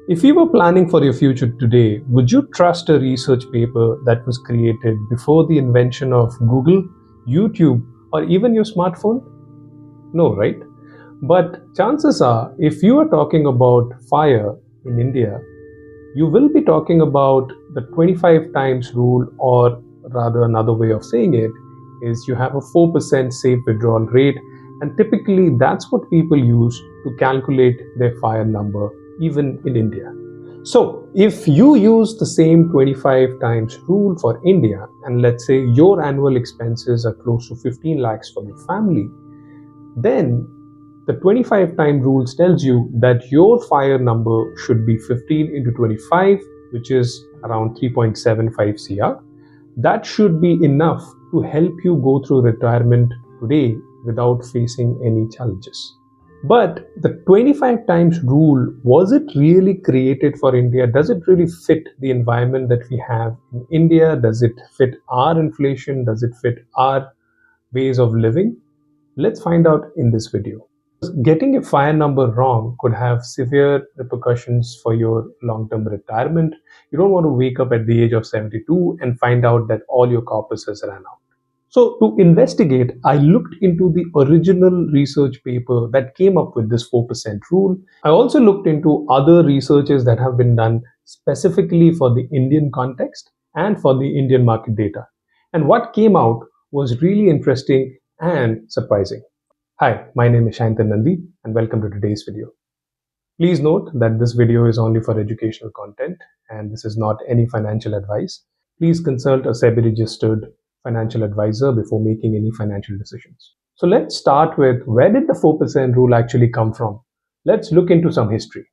If you were planning for your future today, would you trust a research paper that was created before the invention of Google, YouTube, or even your smartphone? No, right? But chances are, if you are talking about fire in India, you will be talking about the 25 times rule, or rather, another way of saying it is you have a 4% safe withdrawal rate, and typically that's what people use to calculate their fire number, even in India. So, if you use the same 25 times rule for India, and let's say your annual expenses are close to 15 lakhs for your family, then the 25 time rules tells you that your fire number should be 15 into 25, which is around 3.75 CR. That should be enough to help you go through retirement today without facing any challenges. But the 25 times rule, was it really created for India? Does it really fit the environment that we have in India? Does it fit our inflation? Does it fit our ways of living? Let's find out in this video. Getting a fire number wrong could have severe repercussions for your long-term retirement. You don't want to wake up at the age of 72 and find out that all your corpus has run out. So to investigate, I looked into the original research paper that came up with this 4% rule. I also looked into other researches that have been done specifically for the Indian context and for the Indian market data. And what came out was really interesting and surprising. Hi, my name is Shantan Nandi and welcome to today's video. Please note that this video is only for educational content and this is not any financial advice. Please consult a SEBI registered financial advisor before making any financial decisions. So let's start with, where did the 4% rule actually come from? Let's look into some history.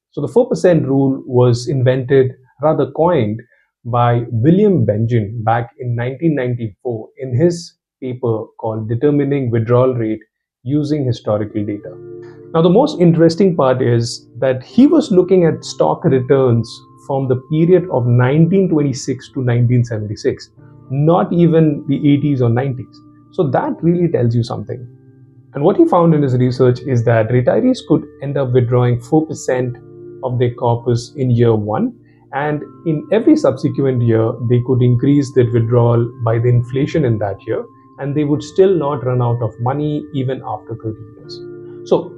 So the 4% rule was invented, rather coined, by William Bengen back in 1994 in his paper called Determining Withdrawal Rate Using Historical Data. Now, the most interesting part is that he was looking at stock returns from the period of 1926 to 1976, not even the 80s or 90s. So that really tells you something. And what he found in his research is that retirees could end up withdrawing 4% of their corpus in year one, and in every subsequent year, they could increase their withdrawal by the inflation in that year, and they would still not run out of money even after 30 years. So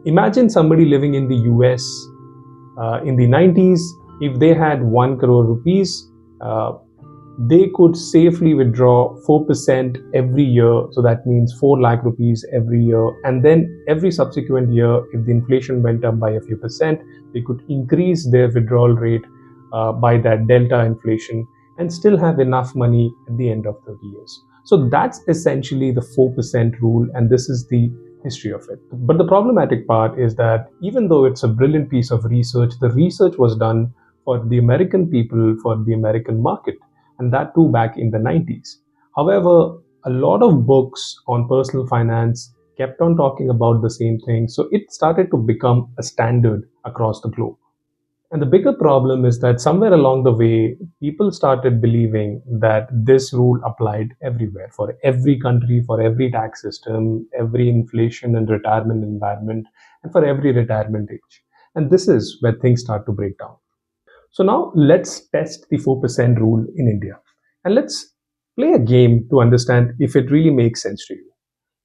imagine somebody living in the US in the 90s. If they had 1 crore rupees, they could safely withdraw 4% every year. So that means 4 lakh rupees every year. And then every subsequent year, if the inflation went up by a few percent, they could increase their withdrawal rate by that delta inflation and still have enough money at the end of 30 years. So that's essentially the 4% rule, and this is the history of it. But the problematic part is that even though it's a brilliant piece of research, the research was done for the American people, for the American market, and that too back in the 90s. However, a lot of books on personal finance kept on talking about the same thing, so it started to become a standard across the globe. And the bigger problem is that somewhere along the way, people started believing that this rule applied everywhere, for every country, for every tax system, every inflation and retirement environment, and for every retirement age. And this is where things start to break down. So now let's test the 4% rule in India. And let's play a game to understand if it really makes sense to you.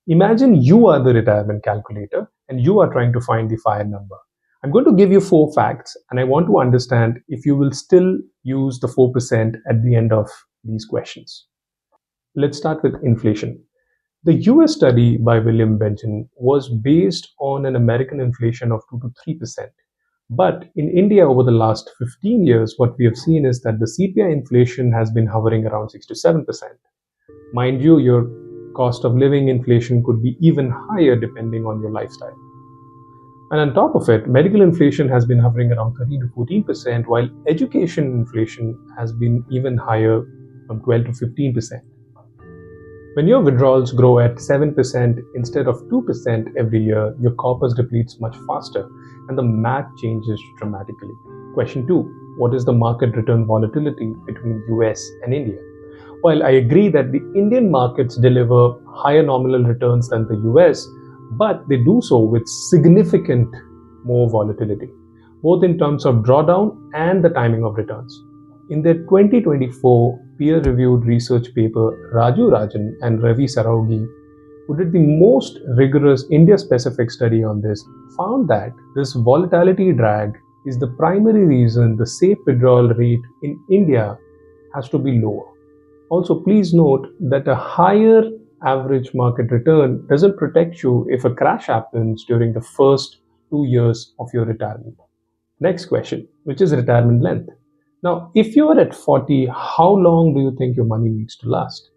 Imagine you are the retirement calculator and you are trying to find the fire number. I'm going to give you 4 facts and I want to understand if you will still use the 4% at the end of these questions. Let's start with inflation. The US study by William Bengen was based on an American inflation of 2 to 3%. But in India, over the last 15 years, what we have seen is that the CPI inflation has been hovering around 6 to 7%. Mind you, your cost of living inflation could be even higher depending on your lifestyle. And on top of it, medical inflation has been hovering around 13 to 14%, while education inflation has been even higher, from 12 to 15%. When your withdrawals grow at 7% instead of 2% every year, your corpus depletes much faster and the math changes dramatically. Question 2. What is the market return volatility between US and India? While I agree that the Indian markets deliver higher nominal returns than the US, but they do so with significant more volatility. both in terms of drawdown and the timing of returns. In their 2024 peer-reviewed research paper, Raju Rajan and Ravi Saraugi, who did the most rigorous India-specific study on this, found that this volatility drag is the primary reason the safe withdrawal rate in India has to be lower. Also, please note that a higher average market return doesn't protect you if a crash happens during the first 2 years of your retirement. Next question, which is retirement length. Now, if you are at 40, how long do you think your money needs to last?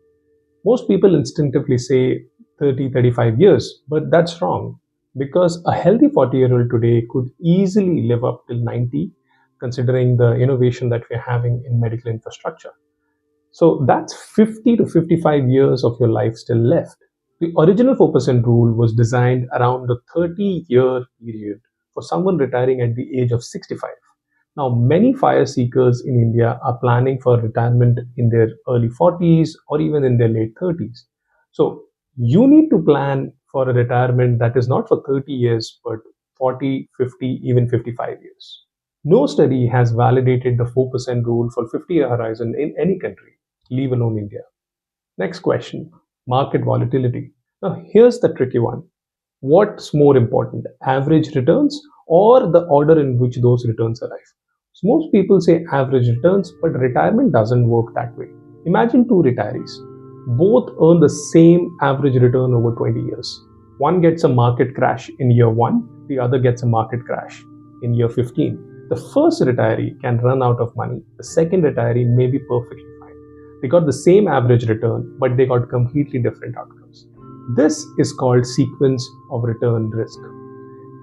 Most people instinctively say 30, 35 years, but that's wrong because a healthy 40-year-old today could easily live up till 90, considering the innovation that we're having in medical infrastructure. So that's 50 to 55 years of your life still left. The original 4% rule was designed around the 30-year period for someone retiring at the age of 65. Now, many fire seekers in India are planning for retirement in their early 40s or even in their late 30s. So, you need to plan for a retirement that is not for 30 years but 40, 50, even 55 years. No study has validated the 4% rule for 50-year horizon in any country, leave alone India. Next question, market volatility. Now, here's the tricky one. What's more important, average returns or the order in which those returns arrive? So most people say average returns, but retirement doesn't work that way. Imagine two retirees. Both earn the same average return over 20 years. One gets a market crash in year 1, the other gets a market crash in year 15. The first retiree can run out of money, the second retiree may be perfectly fine. They got the same average return, but they got completely different outcomes. This is called sequence of return risk.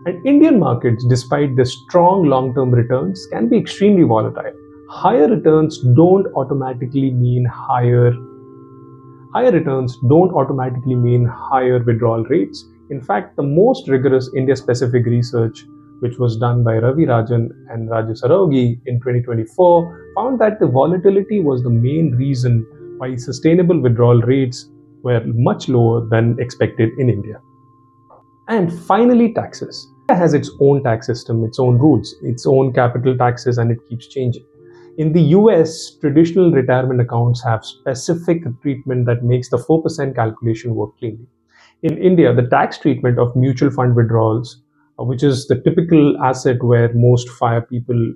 And Indian markets, despite their strong long-term returns, can be extremely volatile. Higher returns don't automatically mean higher withdrawal rates. In fact, the most rigorous India-specific research, which was done by Ravi Rajan and Raju Saraugi in 2024, found that the volatility was the main reason why sustainable withdrawal rates were much lower than expected in India. And finally, taxes. India has its own tax system, its own rules, its own capital taxes, and it keeps changing. In the US, traditional retirement accounts have specific treatment that makes the 4% calculation work cleanly. In India, the tax treatment of mutual fund withdrawals, which is the typical asset where most FIRE people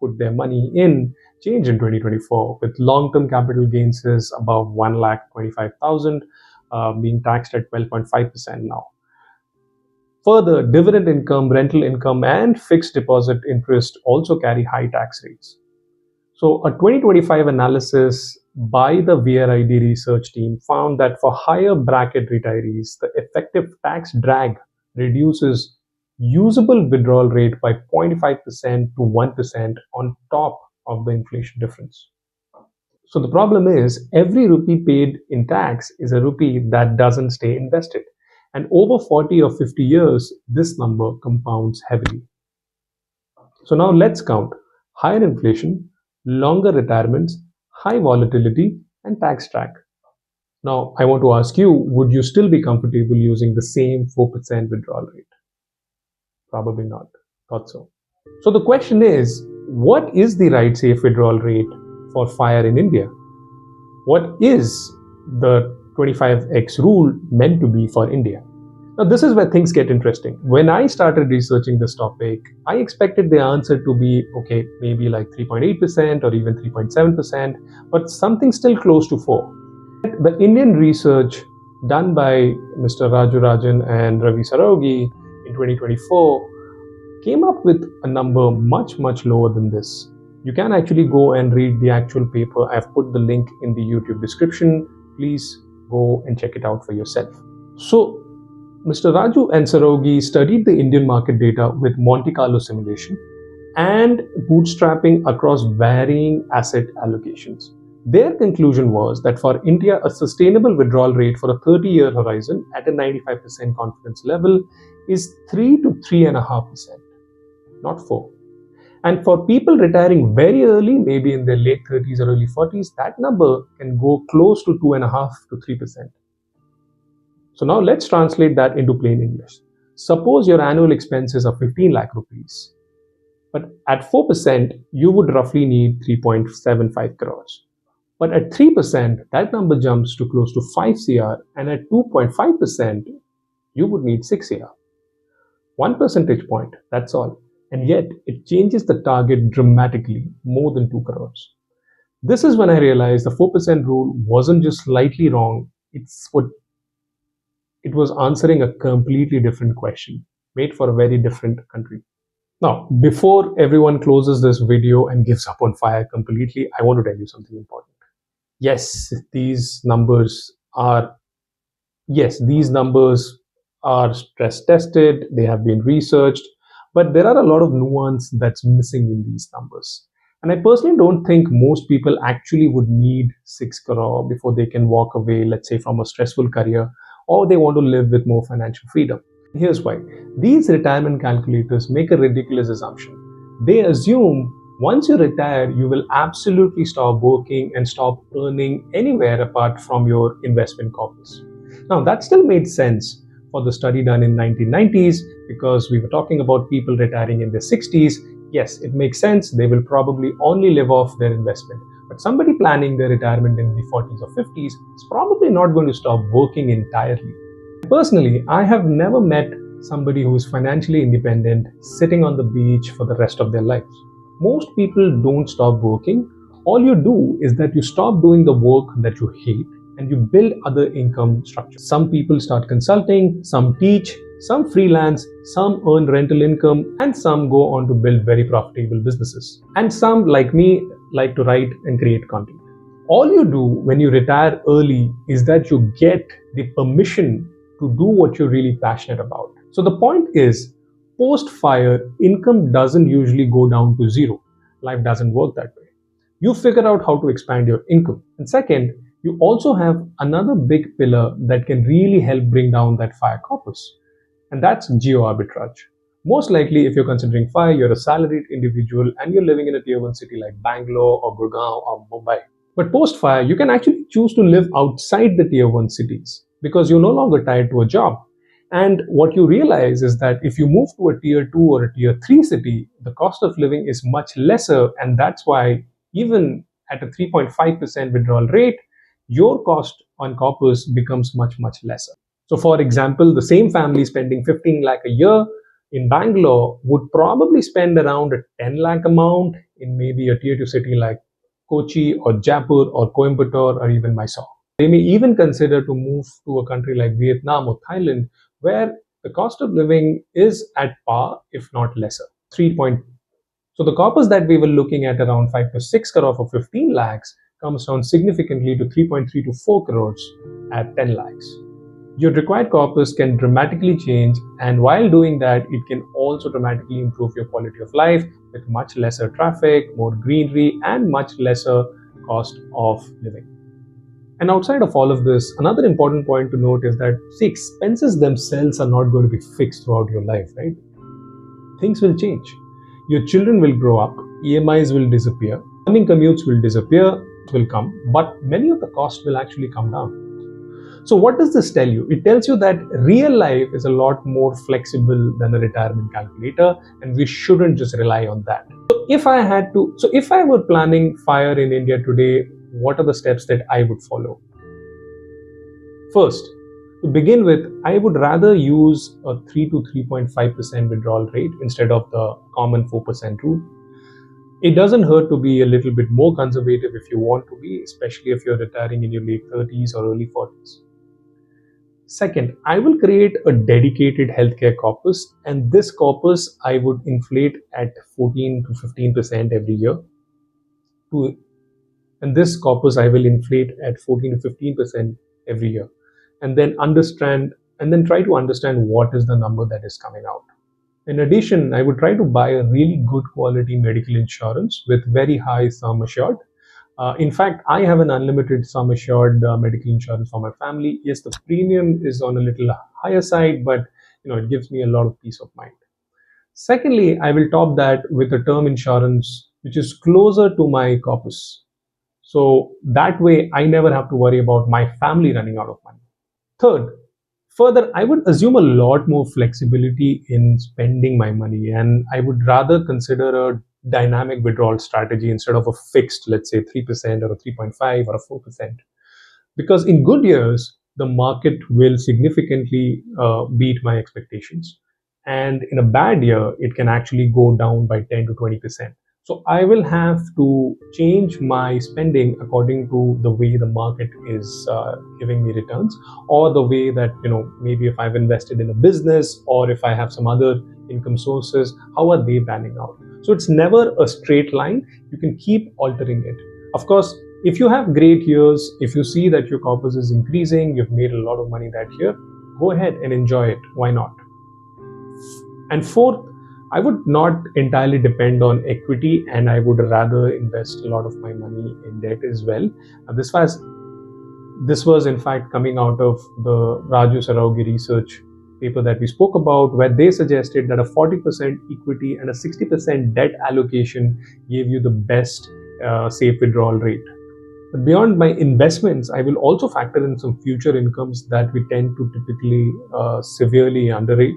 put their money in, changed in 2024, with long-term capital gains is above 1,25,000 being taxed at 12.5% now. Further, dividend income, rental income, and fixed deposit interest also carry high tax rates. So, a 2025 analysis by the VRID research team found that for higher bracket retirees, the effective tax drag reduces usable withdrawal rate by 0.5% to 1% on top of the inflation difference. So the problem is every rupee paid in tax is a rupee that doesn't stay invested. And over 40 or 50 years, this number compounds heavily. So now let's count higher inflation, longer retirements, high volatility, and tax track. Now, I want to ask you, would you still be comfortable using the same 4% withdrawal rate? Probably not. Thought so. So the question is, what is the right safe withdrawal rate for FIRE in India? What is the 25x rule meant to be for India? Now, this is where things get interesting. When I started researching this topic, I expected the answer to be, okay, maybe like 3.8% or even 3.7%, but something still close to 4. The Indian research done by Mr. Raju Rajan and Ravi Saraugi in 2024 came up with a number much, much lower than this. You can actually go and read the actual paper. I've put the link in the YouTube description. Please go and check it out for yourself. So, Mr. Raju and Saraugi studied the Indian market data with Monte Carlo simulation and bootstrapping across varying asset allocations. Their conclusion was that for India, a sustainable withdrawal rate for a 30-year horizon at a 95% confidence level is 3 to 3.5%, not 4. And for people retiring very early, maybe in their late 30s or early 40s, that number can go close to 2.5 to 3%. So now let's translate that into plain English. Suppose your annual expenses are 15 lakh rupees. But at 4%, you would roughly need 3.75 crores. But at 3%, that number jumps to close to 5 CR, and at 2.5%, you would need 6 CR. 1 percentage point, that's all. And yet, it changes the target dramatically, more than 2 crores. This is when I realized the 4% rule wasn't just slightly wrong, it was answering a completely different question, made for a very different country. Now, before everyone closes this video and gives up on fire completely, I want to tell you something important. Yes, these numbers are stress tested, they have been researched, but there are a lot of nuance that's missing in these numbers. And I personally don't think most people actually would need 6 crore before they can walk away, let's say, from a stressful career, or they want to live with more financial freedom. Here's why. These retirement calculators make a ridiculous assumption. They assume once you retire, you will absolutely stop working and stop earning anywhere apart from your investment corpus. Now, that still made sense for the study done in 1990s because we were talking about people retiring in their 60s. Yes, it makes sense. They will probably only live off their investment. But somebody planning their retirement in the 40s or 50s is probably not going to stop working entirely. Personally, I have never met somebody who is financially independent sitting on the beach for the rest of their lives. Most people don't stop working. All you do is that you stop doing the work that you hate and you build other income structures. Some people start consulting, some teach, some freelance, some earn rental income, and some go on to build very profitable businesses. And some, like me, like to write and create content. All you do when you retire early is that you get the permission to do what you're really passionate about. So the point is, post-fire, income doesn't usually go down to zero. Life doesn't work that way. You figure out how to expand your income. And second, you also have another big pillar that can really help bring down that fire corpus. And that's geoarbitrage. Most likely, if you're considering fire, you're a salaried individual and you're living in a tier 1 city like Bangalore or Gurgaon or Mumbai. But post-fire, you can actually choose to live outside the tier 1 cities because you're no longer tied to a job. And what you realize is that if you move to a tier 2 or a tier 3 city, the cost of living is much lesser. And that's why even at a 3.5% withdrawal rate, your cost on corpus becomes much, much lesser. So for example, the same family spending 15 lakh a year in Bangalore would probably spend around a 10 lakh amount in maybe a tier 2 city like Kochi or Jaipur or Coimbatore or even Mysore. They may even consider to move to a country like Vietnam or Thailand where the cost of living is at par, if not lesser. 3 point. So the corpus that we were looking at around 5 to 6 crore for 15 lakhs comes down significantly to 3.3 to 4 crores at 10 lakhs. Your required corpus can dramatically change, and while doing that, it can also dramatically improve your quality of life with much lesser traffic, more greenery, and much lesser cost of living. And outside of all of this, another important point to note is that, see, expenses themselves are not going to be fixed throughout your life, right? Things will change. Your children will grow up, EMIs will disappear, morning commutes will disappear, will come, but many of the costs will actually come down. So what does this tell you? It tells you that real life is a lot more flexible than a retirement calculator, and we shouldn't just rely on that. So if I were planning fire in India today, what are the steps that I would follow? First, to begin with, I would rather use a 3 to 3.5% withdrawal rate instead of the common 4% rule. It doesn't hurt to be a little bit more conservative if you want to be, especially if you're retiring in your late 30s or early 40s. Second, I will create a dedicated healthcare corpus, and this corpus I would inflate at 14 to 15% every year. And this corpus I will inflate at 14 to 15% every year, and then try to understand what is the number that is coming out. In addition, I would try to buy a really good quality medical insurance with very high sum assured. In fact, I have an unlimited sum assured medical insurance for my family. Yes, the premium is on a little higher side, but it gives me a lot of peace of mind. Secondly, I will top that with a term insurance which is closer to my corpus. So that way, I never have to worry about my family running out of money. Third, Further, I would assume a lot more flexibility in spending my money, and I would rather consider a dynamic withdrawal strategy instead of a fixed, let's say 3% or a 3.5 or a 4%. Because in good years, the market will significantly beat my expectations. And in a bad year, it can actually go down by 10 to 20%. So I will have to change my spending according to the way the market is giving me returns, or the way that, maybe if I've invested in a business or if I have some other income sources, how are they panning out? So it's never a straight line. You can keep altering it. Of course, if you have great years, if you see that your corpus is increasing, you've made a lot of money that year, go ahead and enjoy it. Why not? And fourth, I would not entirely depend on equity, and I would rather invest a lot of my money in debt as well. This was in fact coming out of the Raju Saraugi research paper that we spoke about, where they suggested that a 40% equity and a 60% debt allocation gave you the best safe withdrawal rate. Beyond my investments, I will also factor in some future incomes that we tend to typically severely underrate.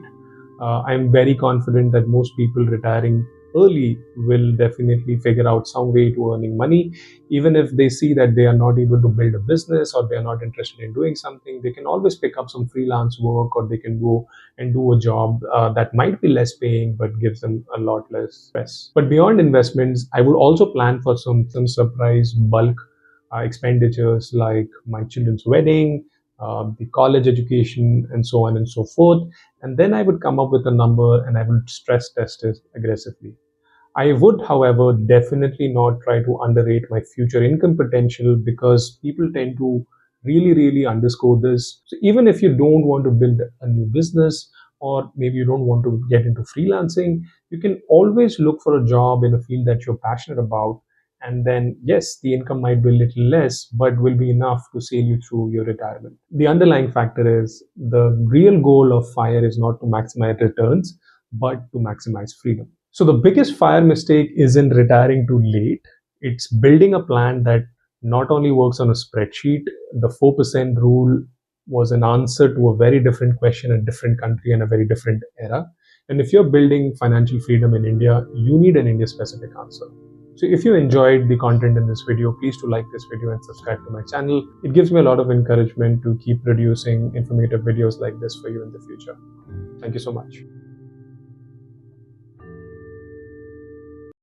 I'm very confident that most people retiring early will definitely figure out some way to earning money. Even if they see that they are not able to build a business, or they are not interested in doing something, they can always pick up some freelance work, or they can go and do a job that might be less paying but gives them a lot less stress. But beyond investments, I would also plan for some surprise bulk expenditures like my children's wedding, the college education, and so on and so forth. And then I would come up with a number and I would stress test it aggressively. I would, however, definitely not try to underrate my future income potential, because people tend to really, really underscore this. So even if you don't want to build a new business, or maybe you don't want to get into freelancing, you can always look for a job in a field that you're passionate about. And then, yes, the income might be a little less, but will be enough to sail you through your retirement. The underlying factor is the real goal of FIRE is not to maximize returns, but to maximize freedom. So the biggest FIRE mistake isn't retiring too late. It's building a plan that not only works on a spreadsheet. The 4% rule was an answer to a very different question, a different country, and a very different era. And if you're building financial freedom in India, you need an India specific answer. So if you enjoyed the content in this video, please do like this video and subscribe to my channel. It gives me a lot of encouragement to keep producing informative videos like this for you in the future. Thank you so much.